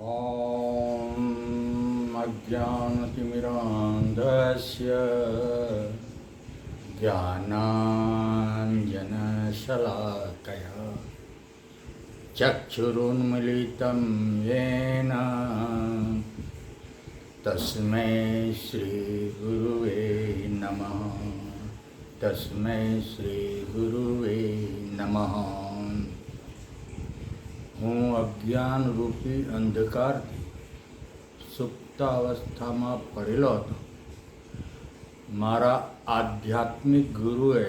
ॐ अज्ञानतिमिरान्धस्य ज्ञानाञ्जनशलाकया चक्षुरुन्मीलितं येन तस्मै श्रीगुरुवे नमः। तस्मै श्रीगुरुवे नमः। હું અજ્ઞાનરૂપી અંધકારથી સુપ્તાવસ્થામાં પડેલો હતો. મારા આધ્યાત્મિક ગુરુએ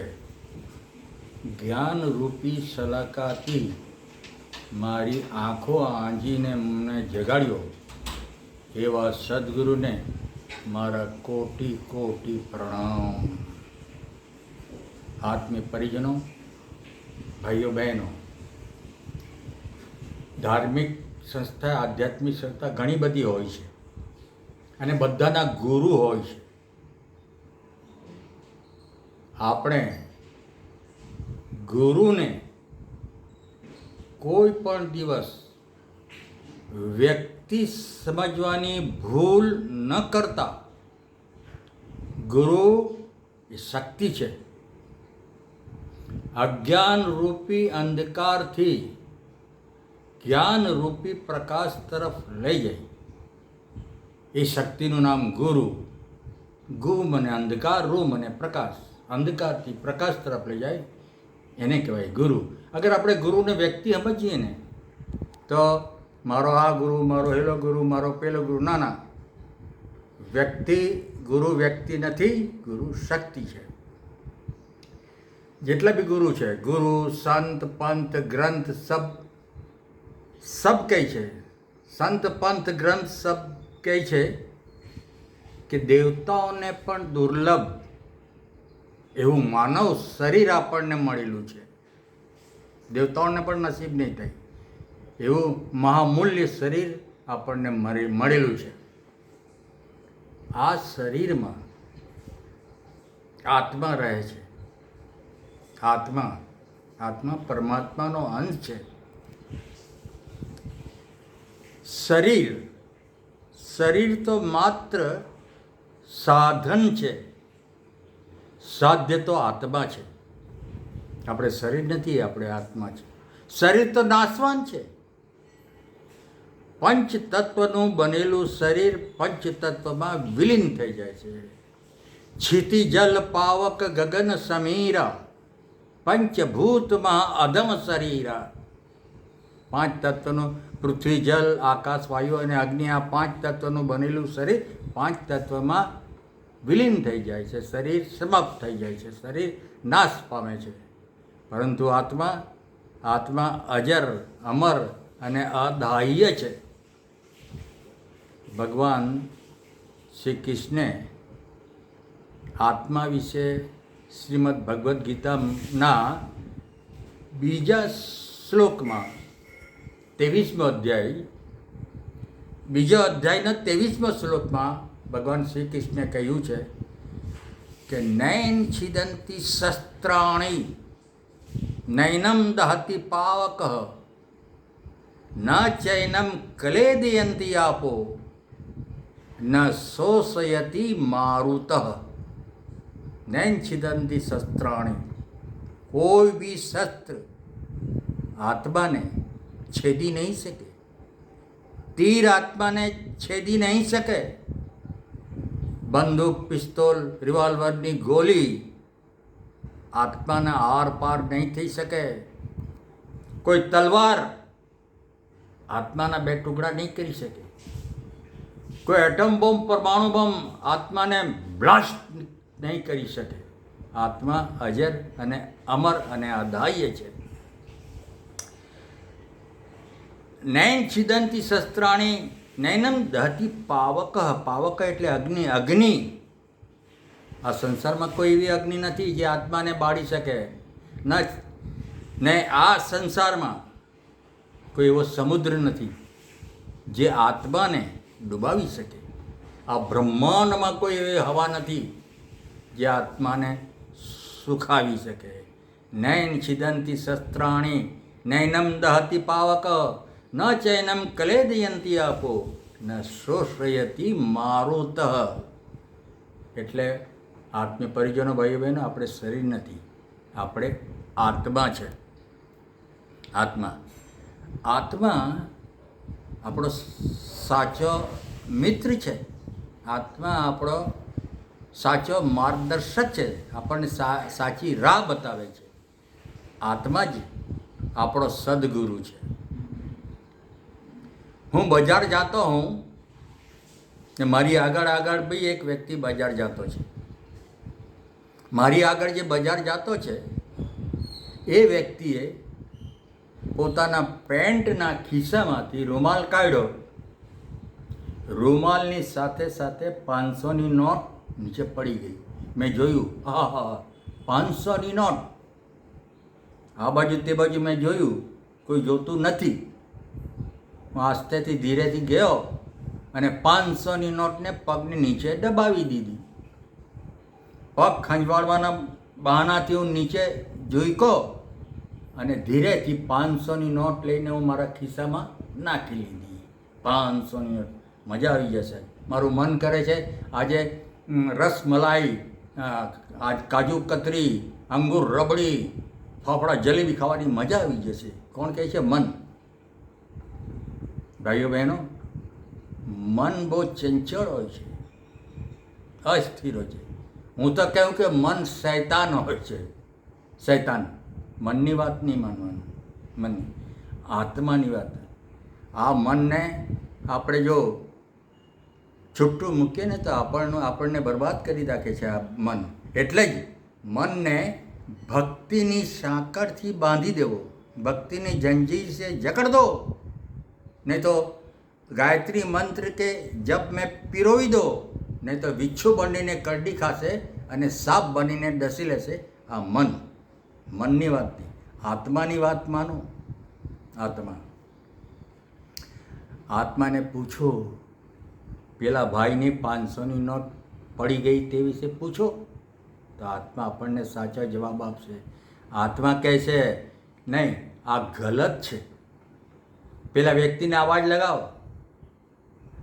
જ્ઞાનરૂપી સલાકાથી મારી આંખો આંજીને મને જગાડ્યો. એવા સદગુરુને મારા કોટી કોટી પ્રણામ. આત્મીય પરિજનો, ભાઈઓ બહેનો, ધાર્મિક સંસ્થા, આધ્યાત્મિક સંસ્થા ઘણી બધી હોય છે અને બધાના ગુરુ હોય છે. આપણે ગુરુને કોઈ પણ દિવસ વ્યક્તિ સમજવાની ભૂલ ન કરતા. ગુરુ એ શક્તિ છે. અજ્ઞાન રૂપી અંધકારથી જ્ઞાન રૂપી પ્રકાશ તરફ લઈ જાય એ શક્તિનું નામ ગુરુ. ગુ મને અંધકાર, રૂ મને પ્રકાશ. અંધકારથી પ્રકાશ તરફ લઈ જાય એને કહેવાય ગુરુ. અગર આપણે ગુરુને વ્યક્તિ સમજીએ ને તો મારો આ ગુરુ, મારો હેલો ગુરુ, મારો પેલો ગુરુ, ના ના. વ્યક્તિ, ગુરુ વ્યક્તિ નથી, ગુરુ શક્તિ છે. જેટલા બી ગુરુ છે, ગુરુ, સંત, પંથ, ગ્રંથ, સબ કહે છે. સંત, પંથ, ગ્રંથ સબ કહે છે કે દેવતાઓને પણ દુર્લભ એવું માનવ શરીર આપણને મળેલું છે. દેવતાઓને પણ નસીબ નહીં થાય એવું મહામૂલ્ય શરીર આપણને મળેલું છે. આ શરીરમાં આત્મા રહે છે. આત્મા પરમાત્માનો અંશ છે. શરીર તો માત્ર સાધન છે. સાધ્ય તો આત્મા છે. આપણે શરીર નથી, આપણે આત્મા છે. શરીર તો નાશવાન છે. પંચ તત્વનું બનેલું શરીર પંચ તત્વમાં વિલીન થઈ જાય છે. છિતિ જલ પાવક ગગન સમીરા પંચભૂતમાં અધમ શરીરા. પાંચ તત્વનું, પૃથ્વી, જલ, આકાશ, વાયુ અને અગ્નિ, આ પાંચ તત્વનું બનેલું શરીર પાંચ તત્વમાં વિલીન થઈ જાય છે. શરીર સમાપ્ત થઈ જાય છે. શરીર નાશ પામે છે. પરંતુ આત્મા અજર, અમર અને અદાહ્ય છે. ભગવાન શ્રી કૃષ્ણે આત્મા વિશે શ્રીમદ ભગવદ્ ગીતાના બીજા શ્લોકમાં 23મો અધ્યાય, બીજા અધ્યાયના 23મા શ્લોકમાં ભગવાન શ્રી કૃષ્ણે કહ્યું છે કે નૈન છિદંતી શસ્ત્રાણી નૈનમ દહતી પાવક ન ચૈનમ ક્લેદયંતી આપો ન શોષયતી મારુત. નૈન છિદંતી શસ્ત્રાણી, કોઈ બી શસ્ત્ર આત્માને છેદી નહીં શકે. તીર આત્માને છેદી નહીં શકે. બંદૂક, પિસ્તોલ, રિવોલ્વરની ગોલી આત્માના આર પાર નહીં થઈ શકે. કોઈ તલવાર આત્માના બે ટુકડા નહીં કરી શકે. કોઈ એટમ બોમ્બ, પરમાણુ બોમ્બ આત્માને બ્લાસ્ટ નહીં કરી શકે. આત્મા અજર અને અમર અને અદાહ્ય છે. નૈન છિદંતી શસ્ત્રાણી નૈનમ દહતી પાવક. પાવક એટલે અગ્નિ. અગ્નિ, આ સંસારમાં કોઈ એવી અગ્નિ નથી જે આત્માને બાળી શકે. ને આ સંસારમાં કોઈ એવો સમુદ્ર નથી જે આત્માને ડૂબાવી શકે. આ બ્રહ્માંડમાં કોઈ એવી હવા નથી જે આત્માને સુખાવી શકે. નૈન છિદંતી શસ્ત્રાણી નૈનમ દહતી પાવક ન ચૈનમ કલેદયંતી આપો ન શોષયતી મારુતઃ. એટલે આત્મીય પરિજનો ભાઈઓ બહેનો, આપણે શરીર નથી, આપણે આત્મા છે. આત્મા આપણો સાચો મિત્ર છે. આત્મા આપણો સાચો માર્ગદર્શક છે, આપણને સાચી રાહ બતાવે છે. આત્મા જ આપણો સદગુરુ છે. હું બજાર જાતો હું ને મારી આગળ બી એક વ્યક્તિ બજાર જતો છે. મારી આગળ જે બજાર જતો છે એ વ્યક્તિએ પોતાના પેન્ટના ખિસ્સામાંથી રૂમાલ કાઢ્યો. રૂમાલની સાથે સાથે 500ની નોટ નીચે પડી ગઈ. મેં જોયું, હા 500ની નોટ. આ બાજુ તે બાજુ મેં જોયું, કોઈ જોતું નથી. હું આસ્તેથી ધીરેથી ગયો અને 500ની નોટને પગની નીચે દબાવી દીધી. પગ ખંજવાળવાના બહાનાથી હું નીચે ઝૂક્યો અને ધીરેથી 500ની નોટ લઈને હું મારા ખિસ્સામાં નાખી લીધી. 500ની નોટ. મજા આવી જશે. મારું મન કરે છે આજે રસમલાઈ, કાજુ કતરી, અંગૂર રબડી, ફાફડા જલેબી ખાવાની મજા આવી જશે. કોણ કહે છે? મન. ભાઈઓ બહેનો, મન બહુ ચંચળ હોય છે, અસ્થિર હોય છે. હું તો કહું કે મન શૈતાન હોય છે. શૈતાન. મનની વાત નહીં માનવાનું, મનની, આત્માની વાત. આ મનને આપણે જો છૂટું મૂકીએ ને તો આપણને બરબાદ કરી નાખે છે આ મન. એટલે જ મનને ભક્તિની સાંકળથી બાંધી દેવો, ભક્તિની જંજીર से જકડ દો. નહીં તો ગાયત્રી મંત્ર કે જપ મેં પીરોવી દો, નહીં તો વિચ્છુ બનીને કરડી ખાશે અને સાપ બનીને ડસી લેશે. આ મન. મનની વાત નહીં, આત્માની વાત માનો. આત્માને પૂછો. પેલા ભાઈની 500ની નોટ પડી ગઈ તે વિશે પૂછો તો આત્મા આપણને સાચા જવાબ આપશે. આત્મા કહે છે નહીં, આ ગલત છે. પેલા વ્યક્તિને અવાજ લગાવો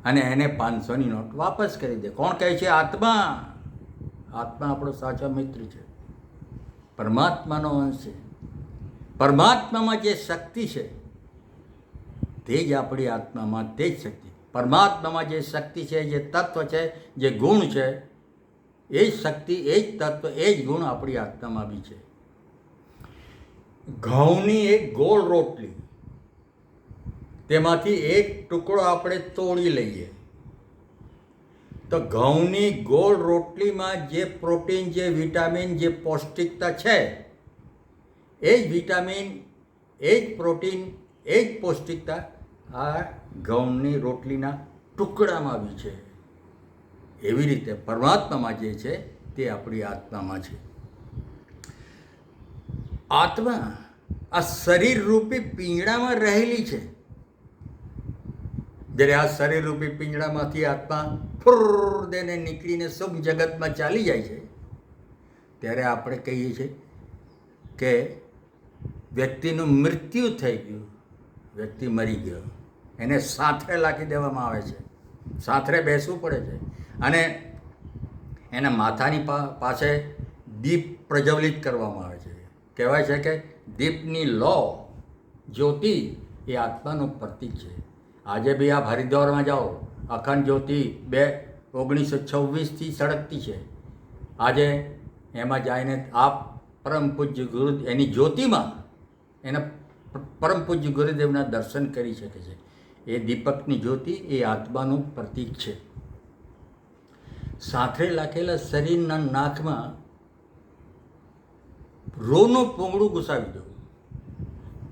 અને એને 500ની નોટ વાપસ કરી દે. કોણ કહે છે? આત્મા. આત્મા આપણો સાચો મિત્ર છે, પરમાત્માનો અંશ છે. પરમાત્મામાં જે શક્તિ છે તે જ આપણી આત્મામાં તે જ શક્તિ. પરમાત્મામાં જે શક્તિ છે, જે તત્વ છે, જે ગુણ છે, એ જ શક્તિ, એ જ તત્વ, એ જ ગુણ આપણી આત્મામાં બી છે. ઘઉંની એક ગોળ રોટલી, તેમાંથી એક ટુકડો આપણે તોડી લઈએ તો ઘઉંની ગોળ રોટલીમાં જે પ્રોટીન, જે વિટામિન, જે પૌષ્ટિકતા છે, એ જ વિટામિન, એ જ પ્રોટીન, એ જ પૌષ્ટિકતા આ ઘઉંની રોટલીના ટુકડામાં બી છે. એવી રીતે પરમાત્મામાં જે છે તે આપણી આત્મામાં છે. આત્મા આ શરીર રૂપી પિંજડામાં રહેલી છે. જ્યારે આ શરીર રૂપી પિંજડામાંથી આત્મા ફુર દેને નીકળીને શુભ જગતમાં ચાલી જાય છે ત્યારે આપણે કહીએ છીએ કે વ્યક્તિનું મૃત્યુ થઈ ગયું, વ્યક્તિ મરી ગયો. એને સાથરે લાખી દેવામાં આવે છે, સાથરે બેસવું પડે છે અને એના માથાની પાસે દીપ પ્રજ્વલિત કરવામાં આવે છે. કહેવાય છે કે દીપની લો, જ્યોતિ એ આત્માનું પ્રતીક છે. આજે બી આપ હરિદ્વારમાં જાઓ, અખંડ જ્યોતિ 1926થી સળગતી છે. આજે એમાં જઈને આપ પરમ પૂજ્ય ગુરુ એની જ્યોતિમાં એના પરમ પૂજ્ય ગુરુદેવના દર્શન કરી શકે છે. એ દીપકની જ્યોતિ એ આત્માનું પ્રતીક છે. સાથે લાખેલા શરીરના નાકમાં રૂનું પૂંગળું ઘુસાવી દો,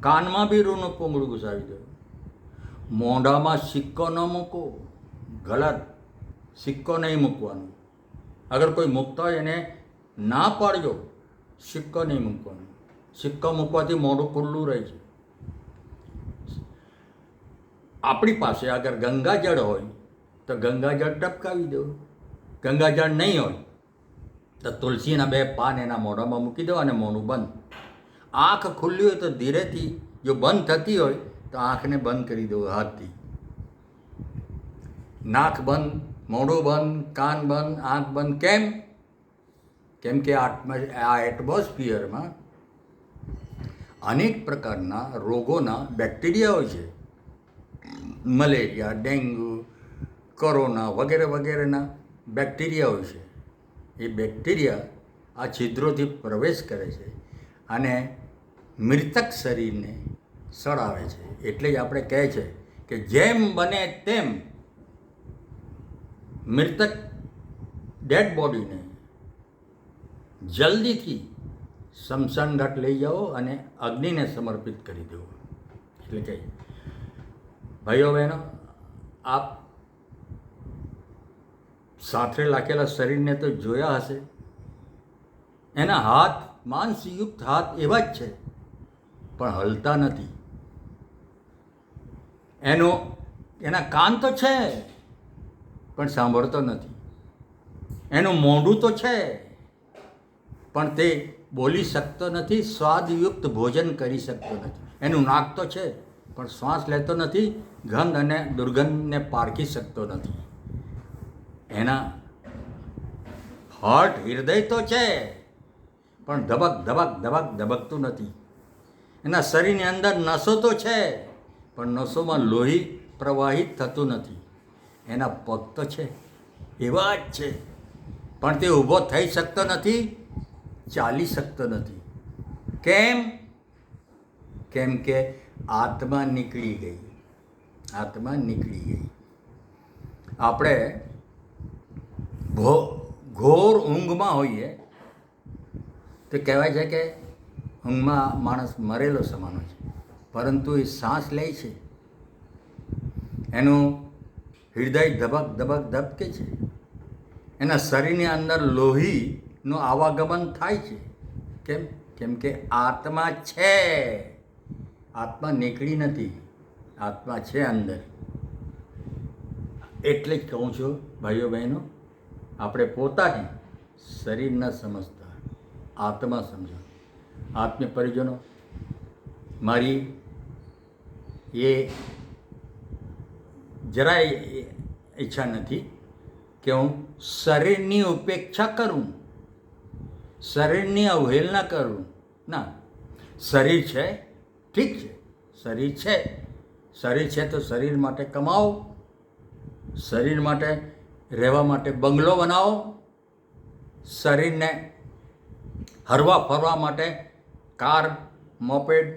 કાનમાં બી રૂનું પૂંગળું ઘુસાવી દો. મોઢામાં સિક્કો ન મૂકો, ગલત. સિક્કો નહીં મૂકવાનો. અગર કોઈ મૂકતા હોય એને ના પાડજો, સિક્કો નહીં મૂકવાનો. સિક્કો મૂકવાથી મોઢું ખુલ્લું રહે છે. આપણી પાસે અગર ગંગાજળ હોય તો ગંગાજળ ટપકાવી દો. ગંગાજળ નહીં હોય તો તુલસીના 2 પાન એના મોઢામાં મૂકી દો અને મોઢું બંધ. આંખ ખુલ્લી હોય તો ધીરેથી, જો બંધ થતી હોય તો આંખને બંધ કરી દો હાથથી. નાક બંધ, મોઢું બંધ, કાન બંધ, આંખ બંધ. કેમ? કેમ કે આ એટમોસ્ફિયરમાં અનેક પ્રકારના રોગોના બેક્ટેરિયા હોય છે. મલેરિયા, ડેન્ગ્યુ, કોરોના વગેરે વગેરેના બેક્ટેરિયા હોય છે. એ બેક્ટેરિયા આ છિદ્રોથી પ્રવેશ કરે છે અને મૃતક શરીરને સડાવે છે. એટલે જ આપણે કહે છે કે જેમ બને તેમ મૃતક ડેડ બોડીને જલ્દીથી શમશાન ઘાટ લઈ જાઓ અને અગ્નિને સમર્પિત કરી દો. એટલે કે ભાઈઓ બહેનો, આપ સાથે લાખેલા શરીરને તો જોયા હશે. એના હાથ, માંસયુક્ત હાથ એવા જ છે, પણ હલતા નથી. એના કાન તો છે, પણ સાંભળતો નથી. એનું મોઢું તો છે, પણ તે બોલી શકતો નથી. સ્વાદયુક્ત ભોજન કરી શકતો નથી. એનું નાક તો છે, પણ શ્વાસ લેતો નથી. ગંધ અને દુર્ગંધને પારખી શકતો નથી. એના હાર્ટ, હૃદય તો છે, પણ ધબક ધબક ધબક ધબકતું નથી. એના શરીરની અંદર નસો તો છે, પણ નસોમાં લોહી પ્રવાહિત થતું નથી. એના પગ તો છે, એવા જ છે, પણ તે ઊભો થઈ શકતો નથી, ચાલી શકતો નથી. કેમ? કેમ કે આત્મા નીકળી ગઈ. આત્મા નીકળી ગઈ. આપણે ઘોર ઊંઘમાં હોઈએ તો કહેવાય છે કે ઊંઘમાં માણસ મરેલો સમાનો છે, પરંતુ એ શ્વાસ લે છે. એનું હૃદય ધબક ધબક ધબકે છે. એના શરીરની અંદર લોહીનું આવાગમન થાય છે. કેમ? કેમ કે આત્મા છે. આત્મા નીકળી નથી, આત્મા છે અંદર. એટલે જ કહું છું ભાઈઓ બહેનો, આપણે પોતાને શરીર ન સમજતા, આત્મા સમજો. આત્મીય પરિજનો, મારી એ જરાય ઈચ્છા નથી કે હું શરીરની ઉપેક્ષા કરું, શરીરની અવહેલના કરું. ના, શરીર છે, ઠીક છે, શરીર છે. શરીર છે તો શરીર માટે કમાઓ, શરીર માટે રહેવા માટે બંગલો બનાવો, શરીરને હરવા ફરવા માટે કાર, મોપેડ,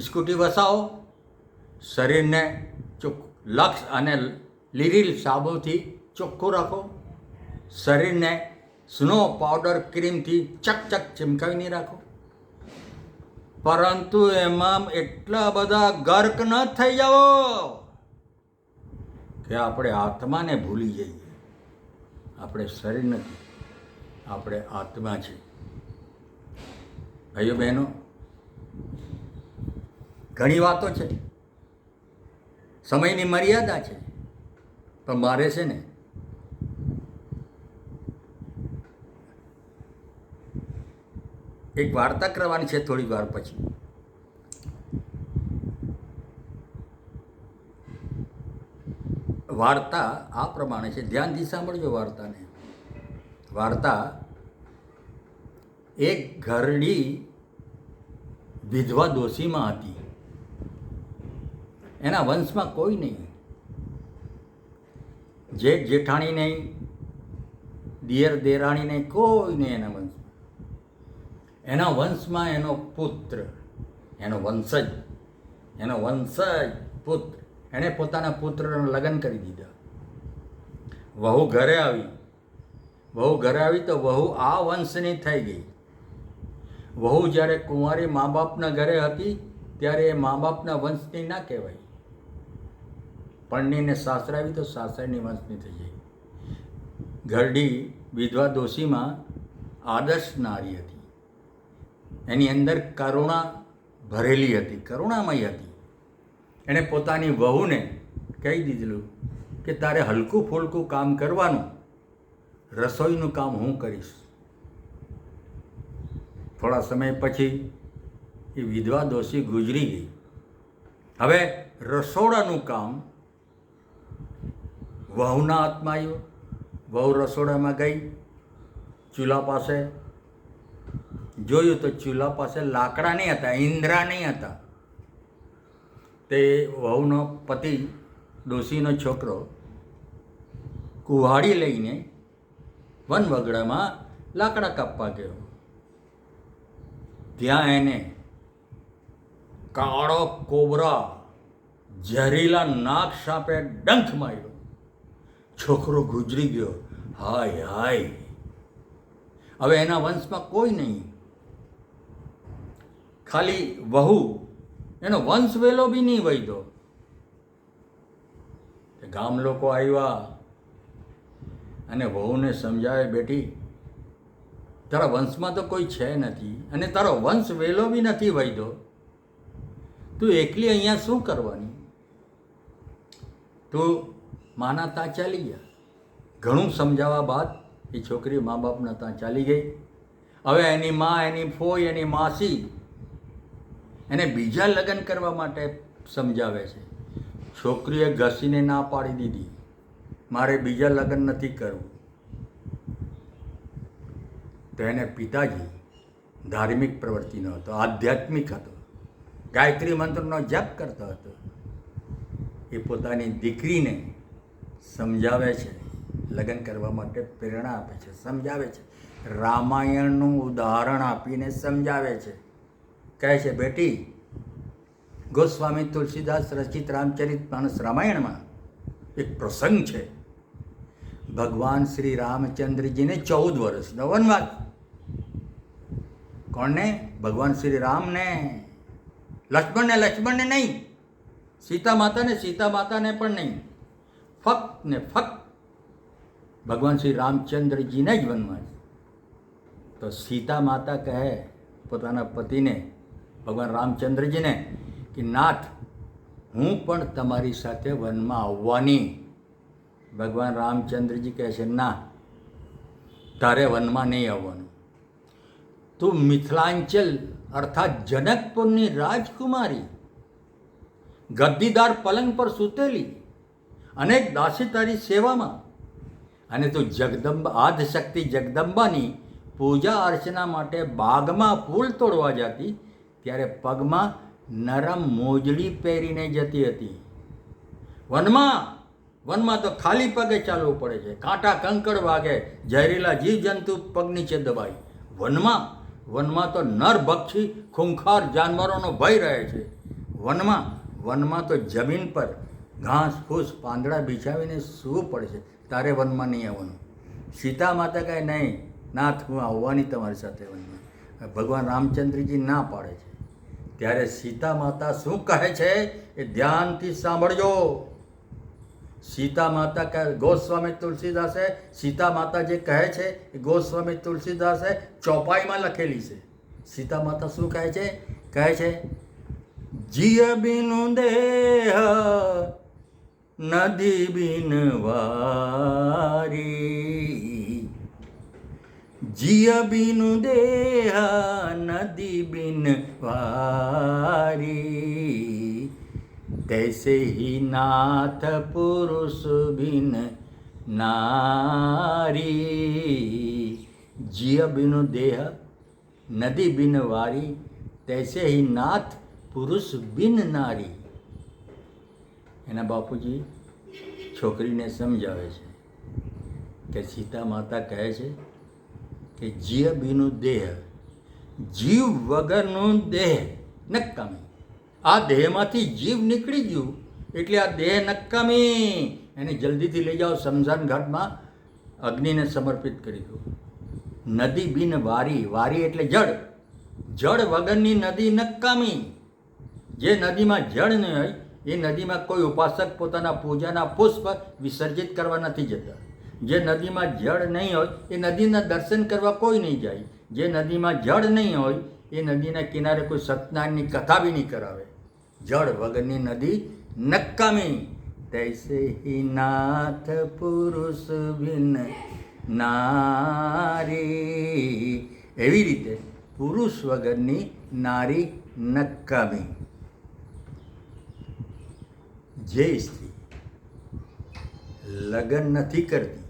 સ્કૂટી વસાવો, શરીરને લક્ષ અને લીરીલ સાબુથી ચોખ્ખું રાખો, શરીરને સ્નો પાવડર ક્રીમથી ચકચક ચમકાવીને રાખો. પરંતુ એમાં એટલા બધા ગર્ક ન થઈ જાઓ કે આપણે આત્માને ભૂલી જઈએ. આપણે શરીર નથી, આપણે આત્મા છે. ભાઈઓ બહેનો, ઘણી વાતો છે, સમયની મર્યાદા છે, પણ મારે છે ને એક વાર્તા કરવાની છે થોડી વાર પછી. વાર્તા આ પ્રમાણે છે, ધ્યાનથી સાંભળજો વાર્તાને. વાર્તા એક ઘરડી વિધવા ડોશીમાં હતી. એના વંશમાં કોઈ નહીં, જેઠ જેઠાણી નહીં, દિયર દેરાણી નહીં, કોઈ નહીં એના વંશમાં. એના વંશમાં એનો પુત્ર, એનો વંશજ પુત્ર. એણે પોતાના પુત્રનું લગ્ન કરી દીધા. વહુ ઘરે આવી તો વહુ આ વંશની થઈ ગઈ. વહુ જ્યારે કુંવારી મા બાપના ઘરે હતી ત્યારે એ મા બાપના વંશની ના કહેવાય. પરણીને સાસરે આવી તો સાસરની વંશની થઈ ગઈ. ઘરડી વિધવા ડોશીમાં આદર્શ નારી હતી. એની અંદર કરુણા ભરેલી હતી, કરુણામય હતી. એણે પોતાની વહુને કહી દીધેલું કે તારે હલકું ફૂલકું કામ કરવાનું, રસોઈનું કામ હું કરીશ. થોડા સમય પછી એ વિધવા ડોશી ગુજરી ગઈ. હવે રસોડાનું કામ વહુના હાથમાં આવ્યું. વહુ રસોડામાં ગઈ, ચૂલા પાસે જોયું તો ચૂલા પાસે લાકડા નહીં હતા, ઈંદરા નહીં હતા. તે વહુનો પતિ, ડોશીનો છોકરો, કુહાડી લઈને વનવગડામાં લાકડા કાપવા ગયો. ત્યાં એને કાળો કોબરા ઝેરીલા નાગ સાપે ડંખ માર્યો. છોકરો ગુજરી ગયો. હાય હાય, હવે એના વંશમાં કોઈ નહીં, ખાલી વહુ, એનો વંશ વેલો બી નહીં વૈધો. ગામ લોકો આવ્યા અને વહુને સમજાવે, બેટી તારા વંશમાં તો કોઈ છે નથી અને તારો વંશ વેલો બી નથી વૈધો, તું એકલી અહીંયા શું કરવાની? તું માના ત્યાં ચાલી ગયા. ઘણું સમજાવવા બાદ એ છોકરી મા બાપના ત્યાં ચાલી ગઈ. હવે એની મા, એની ફોઈ, એની માસી એને બીજા લગ્ન કરવા માટે સમજાવે છે. છોકરીએ ઘસીને ના પાડી દીધી, મારે બીજા લગ્ન નથી કરવું. તો એને પિતાજી ધાર્મિક પ્રવૃત્તિનો હતો, આધ્યાત્મિક હતો, ગાયત્રી મંત્રનો જપ કરતો હતો. એ પોતાની દીકરીને સમજાવે છે, લગ્ન કરવા માટે પ્રેરણા આપે છે, સમજાવે છે. રામાયણનું ઉદાહરણ આપીને સમજાવે છે. કહે છે, બેટી, ગોસ્વામી તુલસીદાસ રચિત રામચરિત માનસ રામાયણમાં એક પ્રસંગ છે. ભગવાન શ્રી રામચંદ્રજીને 14 વર્ષનો વનવાસ. કોણને? ભગવાન શ્રી રામને. લક્ષ્મણને નહીં, સીતા માતાને પણ નહીં, ફક્ત ને ફક્ત ભગવાન શ્રી રામચંદ્રજીને જ વનવાસ. તો સીતા માતા કહે પોતાના પતિને, ભગવાન રામચંદ્રજીને, કે નાથ, હું પણ તમારી સાથે વનમાં આવવાની. ભગવાન રામચંદ્રજી કહે છે, ના, તારે વનમાં નહીં આવવાનું. તું મિથિલાંચલ અર્થાત જનકપુરની રાજકુમારી, ગદ્દીદાર પલંગ પર સૂતેલી, અનેક દાસી તારી સેવામાં, અને તું આદિશક્તિ જગદંબાની પૂજા અર્ચના માટે બાગમાં ફૂલ તોડવા જતી, ત્યારે પગમાં નરમ મોજડી પહેરીને જતી હતી. વનમાં તો ખાલી પગે ચાલવું પડે છે, કાંટા કંકડ વાગે, ઝેરીલા જીવજંતુ પગ નીચે દબાય. વનમાં તો નર ભક્ષી ખૂંખાર જાનવરોનો ભય રહે છે. વનમાં તો જમીન પર ઘાસ ફૂસ પાંદડા બિછાવીને સૂવું પડે છે. તારે વનમાં નહીં આવવાનું. સીતા માતા કહે, નહીં નાથ, હું આવવાની તમારી સાથે વનમાં. ભગવાન રામચંદ્રજી ના પાડે છે. ત્યારે સીતા માતા શું કહે છે એ ધ્યાનથી સાંભળજો. સીતા માતા કહે, ગોસ્વામી તુલસીદાસે સીતા માતા જે કહે છે એ ગોસ્વામી તુલસીદાસે ચોપાઈમાં લખેલી છે. સીતા માતા શું કહે છે? કહે છે, જીય બિનુ દેહ નદી બિન વારી, જીય બિનુ દેહ નદી બિન વારી, તૈસે ही नाथ पुरुष बिन नारी, जिय बिनु देह नदी बिन वारी, तैसे ही नाथ पुरुष बिन नारी. એના બાપુજી છોકરીને સમજાવે છે કે સીતા માતા કહે છે કે જીય બિનુ દેહ, જીવ વગરનું દેહ નકામી. આ દેહમાંથી જીવ નીકળી ગયું એટલે આ દેહ નકામી. એને જલ્દીથી લઈ જાઓ શમશાન ઘાટમાં, અગ્નિને સમર્પિત કરી દો. નદી બિન વારી, વારી એટલે જળ, જળ વગરની નદી નકામી. જે નદીમાં જળ નહીં હોય એ નદીમાં કોઈ ઉપાસક પોતાના પૂજાના પુષ્પ વિસર્જિત કરવા નથી જતા. જે નદીમાં જળ નહીં હોય એ નદીના દર્શન કરવા કોઈ નહીં જાય. જે નદીમાં જળ નહીં હોય એ નદીના કિનારે કોઈ સત્યનારાયણની કથા બી નહીં કરાવે. જળ વગરની નદી નકામી. તૈસે હી નાથ પુરુષ બિન નારી, એવી રીતે પુરુષ વગરની નારી નકામી. જે સ્ત્રી લગ્ન નથી કરતી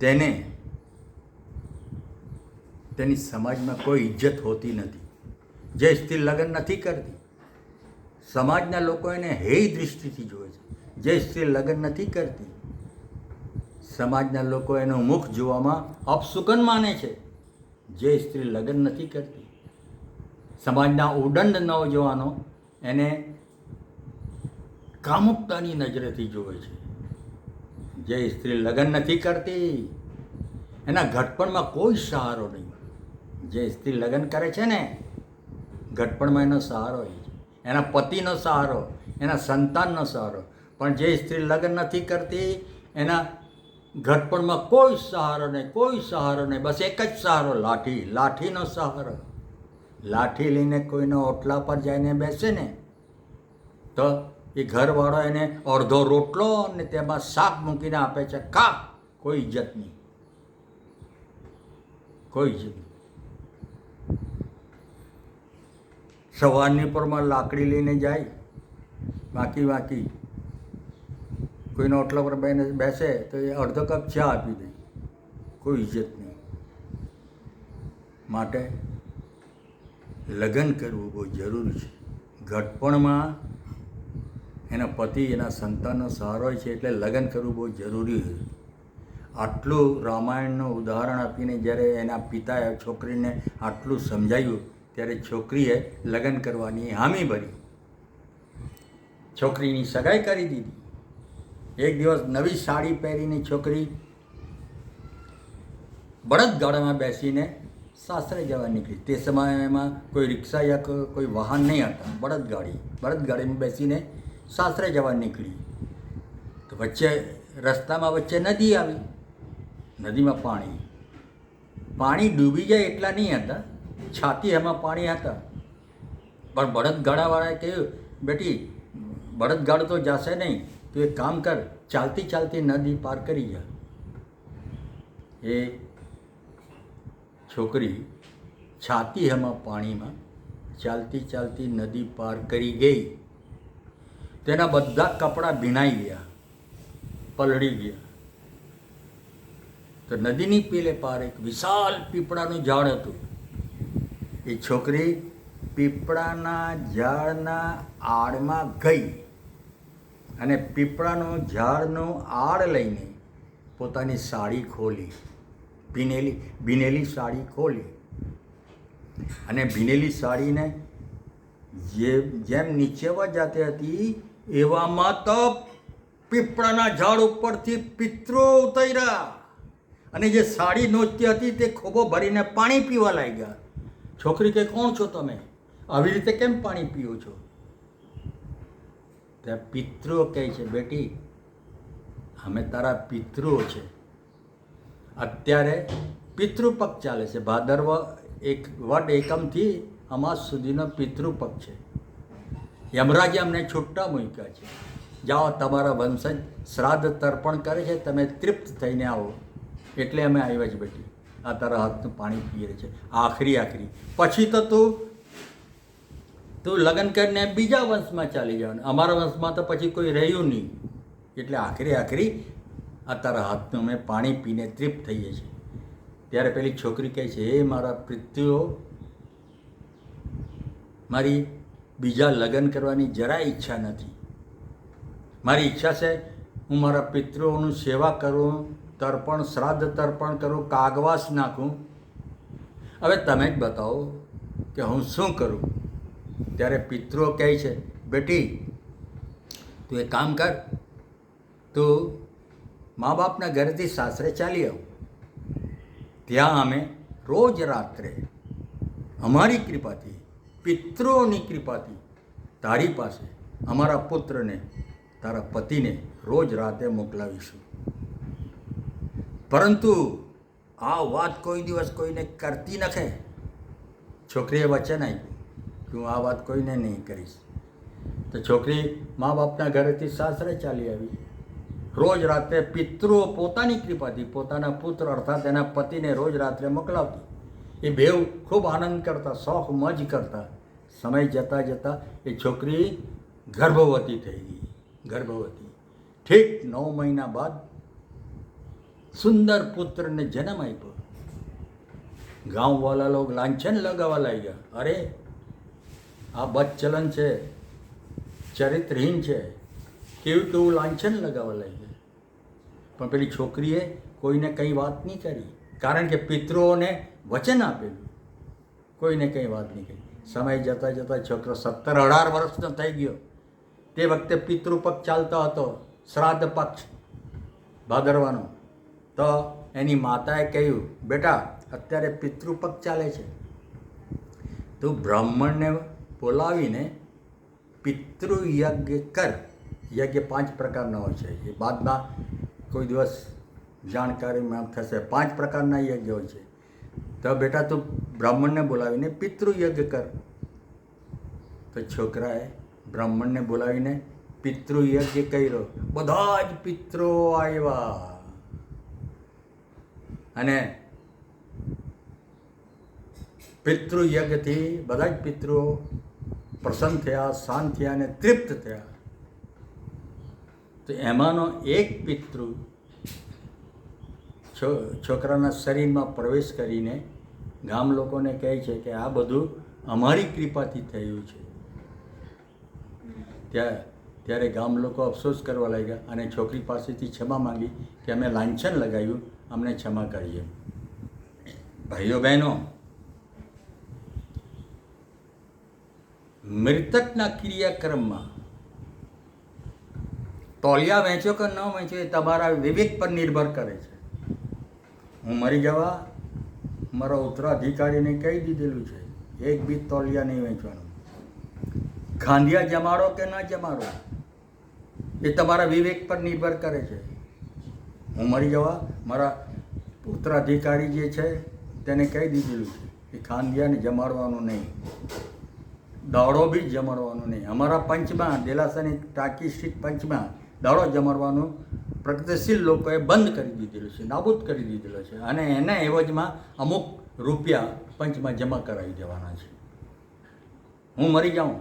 તેને તેની સમાજમાં કોઈ ઇજ્જત હોતી નથી. જે સ્ત્રી લગ્ન નથી કરતી સમાજના લોકો એને હેય દૃષ્ટિથી જુએ છે. જે સ્ત્રી લગ્ન નથી કરતી સમાજના લોકો એનું મુખ જોવામાં અપશુકન માને છે. જે સ્ત્રી લગ્ન નથી કરતી સમાજના ઉદંડ નવજવાનો એને કામુકતાની નજરેથી જુએ છે. જે સ્ત્રી લગ્ન નથી કરતી એના ઘટપણમાં કોઈ સહારો નહીં. જે સ્ત્રી લગ્ન કરે છે ને ઘટપણમાં એનો સહારો હોય છે, એના પતિનો સહારો, એના સંતાનનો સહારો. પણ જે સ્ત્રી લગ્ન નથી કરતી એના ઘટપણમાં કોઈ સહારો નહીં, કોઈ સહારો નહીં. બસ એક જ સહારો, લાઠી, લાઠીનો સહારો. લાઠી લઈને કોઈના ઓટલા પર જઈને બેસે ને તો એ ઘરવાળો એને અડધો રોટલો અને તેમાં શાક મૂકીને આપે છે, ખા. કોઈ ઇજ્જત નહીં, કોઈ ઇજ્જત નહીં. સવારની પરમાં લાકડી લઈને જાય, વાંકી વાંકી કોઈના ઓટલા પર બેસે તો એ અડધો કપ ચા આપી દે, કોઈ ઇજ્જત નહીં. માટે લગ્ન કરવું બહુ જરૂરી છે. ઘટપણમાં એના પતિ, એના સંતાનનો સહારો હોય છે એટલે લગ્ન કરવું બહુ જરૂરી હોય. આટલું રામાયણનું ઉદાહરણ આપીને જ્યારે એના પિતાએ છોકરીને આટલું સમજાવ્યું ત્યારે છોકરીએ લગ્ન કરવાની હામી ભરી, છોકરીની સગાઈ કરી દીધી. એક દિવસ નવી સાડી પહેરીને છોકરી બળદગાડામાં બેસીને સાસરે જવા નીકળી. તે સમયમાં કોઈ રિક્ષા યા કોઈ વાહન નહીં હતા, બળદગાડીમાં બેસીને સાસરે જવા નીકળી. તો વચ્ચે રસ્તામાં વચ્ચે નદી આવી. નદીમાં પાણી ડૂબી જાય એટલા નહીં હતા, છાતી એમાં પાણી હતા. પણ બળદગાડાવાળાએ કહ્યું, બેટી બળદગાડું તો જશે નહીં, તું એક કામ કર, ચાલતી ચાલતી નદી પાર કરી જા. એ છોકરી છાતી એમાં પાણીમાં ચાલતી ચાલતી નદી પાર કરી ગઈ. તેના બધા કપડાં ભીનાઈ ગયા, પલળી ગયા. તો નદીની પેલે પાર એક વિશાળ પીપળાનું ઝાડ હતું. એ છોકરી પીપળાના ઝાડના આડમાં ગઈ અને પીપળાનું ઝાડનું આડ લઈને પોતાની સાડી ખોલી, ભીનેલી સાડી ખોલી અને ભીનેલી સાડીને જેમ નીચેવા જતી હતી એવામાં તો પીપળાના ઝાડ ઉપરથી પિતરો ઉતર્યા અને જે સાડી નોચતી હતી તે ખોબો ભરીને પાણી પીવા લાગ્યા. છોકરી કે, કોણ છો તમે? આવી રીતે કેમ પાણી પીવો છો? ત્યાં પિતૃઓ કહે છે, બેટી અમે તારા પિતૃઓ છે. અત્યારે પિતૃપક્ષ ચાલે છે. ભાદરવ વડ એકમથી અમાસ સુધીનો પિતૃપક્ષ છે. યમરાજે અમને છૂટા મૂક્યા છે. જાઓ, તમારા વંશજ શ્રાદ્ધ તર્પણ કરે છે, તમે તૃપ્ત થઈને આવો. એટલે અમે આવ્યા જ બેટી. આ તારા હાથનું પાણી પીએ છે. આખરી પછી તો તું લગ્ન કરીને બીજા વંશમાં ચાલી જવાનું. અમારા વંશમાં તો પછી કોઈ રહ્યું નહીં. એટલે આખરી આ તારા હાથનું અમે પાણી પીને તૃપ્ત થઈએ છીએ. ત્યારે પેલી છોકરી કહે છે, એ મારા પિતૃઓ, મારી બીજા લગ્ન કરવાની જરાય ઈચ્છા નથી. મારી ઈચ્છા છે હું મારા પિતૃઓનું સેવા કરું, શ્રાદ્ધ તર્પણ કરું, કાગવાસ નાખું. હવે તમે જ બતાવો કે હું શું કરું? ત્યારે પિતૃઓ કહે છે, બેટી તું એક કામ કર, તું મા બાપના ઘરેથી સાસરે ચાલી આવ. ત્યાં અમે રોજ રાત્રે અમારી કૃપાથી, પિતૃઓની કૃપાથી તારી પાસે અમારા પુત્રને, તારા પતિને રોજ રાતે મોકલાવીશું. પરંતુ આ વાત કોઈ દિવસ કોઈને કરતી નથી. છોકરીએ વચન આપ્યું કે હું આ વાત કોઈને નહીં કરીશ. તો છોકરી મા બાપના ઘરેથી સાસરે ચાલી આવી. રોજ રાત્રે પિતૃઓ પોતાની કૃપાથી પોતાના પુત્ર અર્થાત એના પતિને રોજ રાત્રે મોકલાવતી. એ બેઉ ખૂબ આનંદ કરતા, શોખ મજ કરતા, સમય જતાં જતાં એ છોકરી ગર્ભવતી થઈ ગઈ. ગર્ભવતી ઠીક 9 મહિના બાદ સુંદર પુત્રને જન્મ આપ્યો. ગાંવવાળા લોગ લાંછન લગાવવા લાગ્યા, અરે આ બદચલન છે, ચરિત્રહીન છે, કેવું કેવું લાંછન લગાવવા લાગ્યા. પણ પેલી છોકરીએ કોઈને કંઈ વાત નહીં કરી, કારણ કે પિતૃઓને વચન આપેલું, કોઈને કંઈ વાત નહીં કરી. સમય જતાં જતાં છોકરો 17-18 વર્ષનો થઈ ગયો. તે વખતે પિતૃપક્ષ ચાલતો હતો, શ્રાદ્ધ પક્ષ ભાદરવાનો. તો એની માતાએ કહ્યું, બેટા અત્યારે પિતૃપક્ષ ચાલે છે, તું બ્રાહ્મણને બોલાવીને પિતૃયજ્ઞ કર. યજ્ઞ 5 પ્રકારના હોય છે, એ બાદમાં કોઈ દિવસ જાણકારીમાં થશે. 5 પ્રકારના યજ્ઞ હોય છે. તો બેટા તું બ્રાહ્મણને બોલાવીને પિતૃયજ્ઞ કર. તો છોકરાએ બ્રાહ્મણને બોલાવીને પિતૃયજ્ઞ કર્યો. બધા જ પિતૃઓ આવ્યા અને પિતૃયજ્ઞથી બધા જ પિતૃઓ પ્રસન્ન થયા, શાંત થયા અને તૃપ્ત થયા. તો એમાંનો એક પિતૃ છોકરાના શરીરમાં પ્રવેશ કરીને ગામ લોકોને કહે છે કે આ બધું અમારી કૃપાથી થયું છે. ત્યારે ગામ લોકો અફસોસ કરવા લાગ્યા અને છોકરી પાસેથી ક્ષમા માંગી કે અમે લાંછન લગાવ્યું, અમને ક્ષમા કરીએ. ભાઈઓ બહેનો, મૃતકના ક્રિયાક્રમમાં તોલિયા વેચો કે ન વેચો એ તમારા વિવેક પર નિર્ભર કરે છે. હું મરી જવા મારા ઉત્તરાધિકારીને કહી દીધેલું છે, એક બી તોલિયા નહીં વેચવાનું. ખાંડિયા જમાડો કે ન જમાડો એ તમારા વિવેક પર નિર્ભર કરે છે. હું મરી જવા મારા ઉત્તરાધિકારી જે છે તેને કહી દીધેલું છે કે ખાંડિયાને જમાડવાનું નહીં, દાડો બી જમાડવાનું નહીં. અમારા પંચમાં, દેલાસાની ટાંકી સ્ટ્રીટ પંચમાં દાડો જમાડવાનું પ્રગતિશીલ લોકોએ બંધ કરી દીધેલું છે, નાબૂદ કરી દીધેલો છે. અને એના એવજમાં અમુક રૂપિયા પંચમાં જમા કરાવી દેવાના છે. હું મરી જાઉં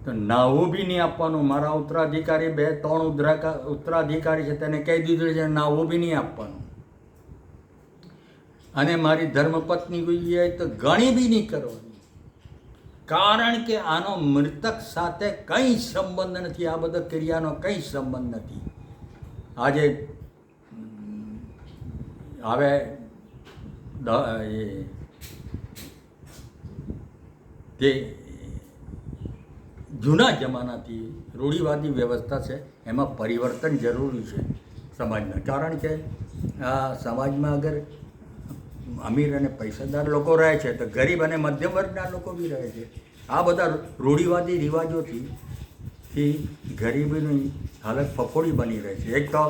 તો નાવું બી નહીં આપવાનું. મારા ઉત્તરાધિકારી 2-3 ઉત્તરાધિકારી છે તેને કહી દીધું છે નાવું બી નહીં આપવાનું. અને મારી ધર્મપત્ની કોઈ હોય તો ગણી બી નહીં કરવાની, કારણ કે આનો મૃતક સાથે કંઈ સંબંધ નથી. આ બધા ક્રિયાનો કંઈ સંબંધ નથી. આજે હવે તે જૂના જમાનાથી રૂઢિવાદી વ્યવસ્થા છે, એમાં પરિવર્તન જરૂરી છે સમાજમાં. કારણ કે આ સમાજમાં અગર અમીર અને પૈસાદાર લોકો રહે છે તો ગરીબ અને મધ્યમ વર્ગના લોકો બી રહે છે. આ બધા રૂઢિવાદી રિવાજોથી ગરીબીની હાલત ફફોડી બની રહે છે. એક તો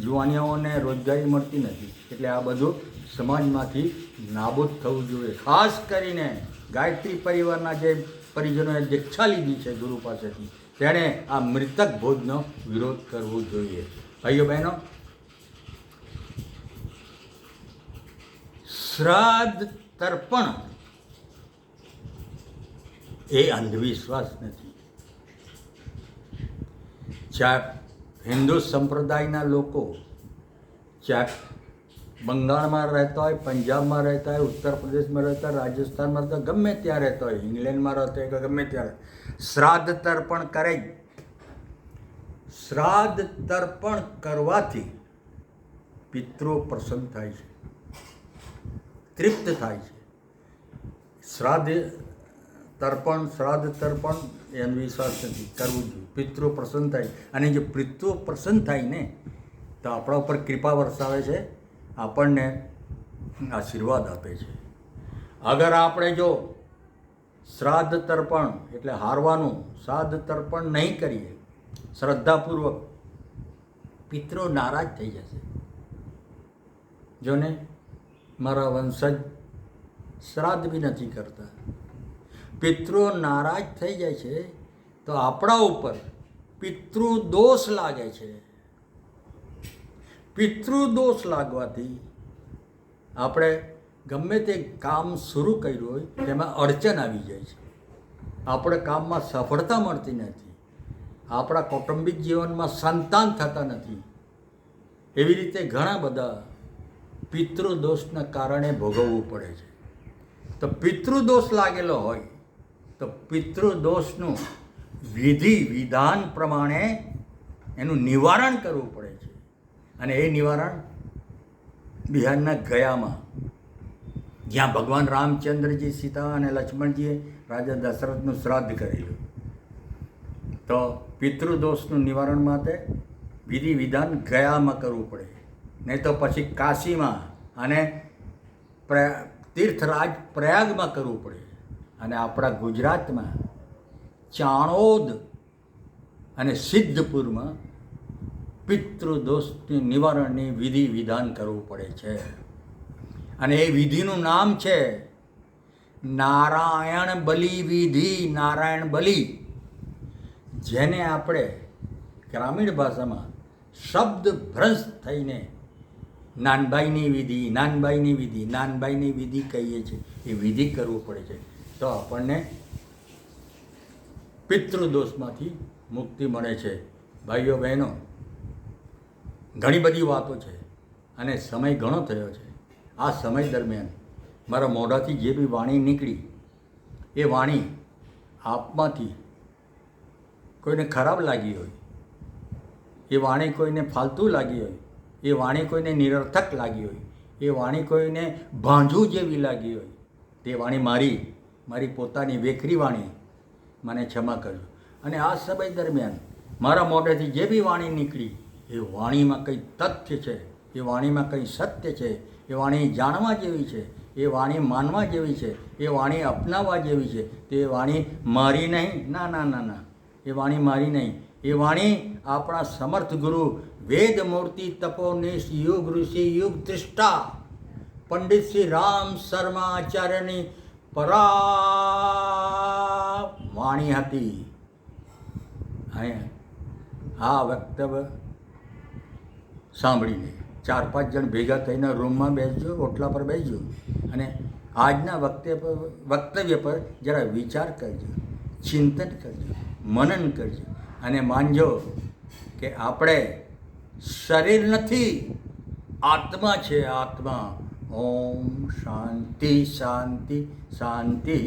જુવાનીઓને રોજગારી મળતી નથી, એટલે આ બધું સમાજમાંથી નાબૂદ થવું જોઈએ. ખાસ કરીને ગાયત્રી પરિવારના જે પરિજનોએ દીક્ષા લીધી છે ગુરુ પાસેથી, તેણે આ મૃતક ભોજનો વિરોધ કરવો જોઈએ. ભાઈઓ બહેનો, શ્રાદ્ધ તર્પણ એ અંધવિશ્વાસ નથી. ચાહે હિન્દુ સંપ્રદાયના લોકો, ચાહે બંગાળમાં રહેતા હોય, પંજાબમાં રહેતા હોય, ઉત્તર પ્રદેશમાં રહેતા હોય, રાજસ્થાનમાં રહેતા હોય, ગમે ત્યાં રહેતા હોય, ઇંગ્લેન્ડમાં રહેતા હોય કે ગમે ત્યારે શ્રાદ્ધ તર્પણ કરે જ. શ્રાદ્ધ તર્પણ કરવાથી પિતૃ પ્રસન્ન થાય છે, તૃપ્ત થાય છે. શ્રાદ્ધ તર્પણ એ અંધવિશ્વાસ નથી, કરવું જોઈએ. પિતૃ પ્રસન્ન થાય, અને જો પિતૃ પ્રસન્ન થાય ને તો આપણા ઉપર કૃપા વરસાવે છે, આપણને આશીર્વાદ આપે છે. અગર આપણે જો શ્રાદ્ધ તર્પણ એટલે હારવાનું શ્રાદ્ધ તર્પણ નહીં કરીએ શ્રદ્ધાપૂર્વક, પિતૃ નારાજ થઈ જશે. જોને મારા વંશજ શ્રાદ્ધ બી નથી કરતા, પિતૃ નારાજ થઈ જાય છે તો આપણા ઉપર પિતૃ દોષ લાગે છે. પિતૃ દોષ લાગવાથી આપણે ગમે તે કામ શરૂ કર્યું હોય તેમાં અડચણ આવી જાય છે. આપણે કામમાં સફળતા મળતી નથી, આપણા કૌટુંબિક જીવનમાં સંતાન થતા નથી. એવી રીતે ઘણા બધા પિતૃદોષના કારણે ભોગવવું પડે છે. તો પિતૃદોષ લાગેલો હોય તો પિતૃદોષનું વિધિ વિધાન પ્રમાણે એનું નિવારણ કરવું પડે છે. અને એ નિવારણ બિહારના ગયામાં, જ્યાં ભગવાન રામચંદ્રજી, સીતા અને લક્ષ્મણજીએ રાજા દશરથનું શ્રાદ્ધ કરેલું, તો પિતૃદોષનું નિવારણ માટે વિધિ વિધાન ગયામાં કરવું પડે. નહીં તો પછી કાશીમાં અને તીર્થરાજ પ્રયાગમાં કરવું પડે. અને આપણા ગુજરાતમાં ચાણોદ અને સિદ્ધપુરમાં પિતૃદોષની નિવારણની વિધિ વિધાન કરવું પડે છે. અને એ વિધિનું નામ છે નારાયણ બલિ વિધિ. નારાયણ બલિ, જેને આપણે ગ્રામીણ ભાષામાં શબ્દ ભ્રંશ થઈને નાનબાઈની વિધિ, નાનબાઈની વિધિ, નાનબાઈની વિધિ કહીએ છીએ. એ વિધિ કરવું પડે છે તો આપણને પિતૃદોષમાંથી મુક્તિ મળે છે. ભાઈઓ બહેનો, ઘણી બધી વાતો છે અને સમય ઘણો થયો છે. આ સમય દરમિયાન મારા મોઢાથી જે બી વાણી નીકળી, એ વાણી આપમાંથી કોઈને ખરાબ લાગી હોય, એ વાણી કોઈને ફાલતુ લાગી હોય, એ વાણી કોઈને નિરર્થક લાગી હોય, એ વાણી કોઈને ભાંજુ જેવી લાગી હોય, તે વાણી મારી પોતાની વેખરી વાણી, મને ક્ષમા કરજો. અને આ સમય દરમિયાન મારા મોઢેથી જે બી વાણી નીકળી, એ વાણીમાં કંઈ તથ્ય છે, એ વાણીમાં કંઈ સત્ય છે, એ વાણી જાણવા જેવી છે, એ વાણી માનવા જેવી છે, એ વાણી અપનાવવા જેવી છે. તે વાણી મારી નહીં, ના ના ના ના, એ વાણી મારી નહીં. એ વાણી આપણા સમર્થ ગુરુ વેદ મૂર્તિ તપોનિષ યુગ ઋષિ યુગ દૃષ્ટા પંડિત શ્રી રામ શર્મા આચાર્યની પરા વાણી હતી. આ વક્તવ્ય સાંભળીને 4-5 જણ ભેગા થઈને રૂમમાં બેસજો, ઓટલા પર બેસજો અને આજના વક્તવ્ય પર જરા વિચાર કરજો, ચિંતન કરજો, મનન કરજો અને માનજો કે આપણે શરીર નથી, આત્મા છે, આત્મા. ઓમ શાંતિ શાંતિ શાંતિ.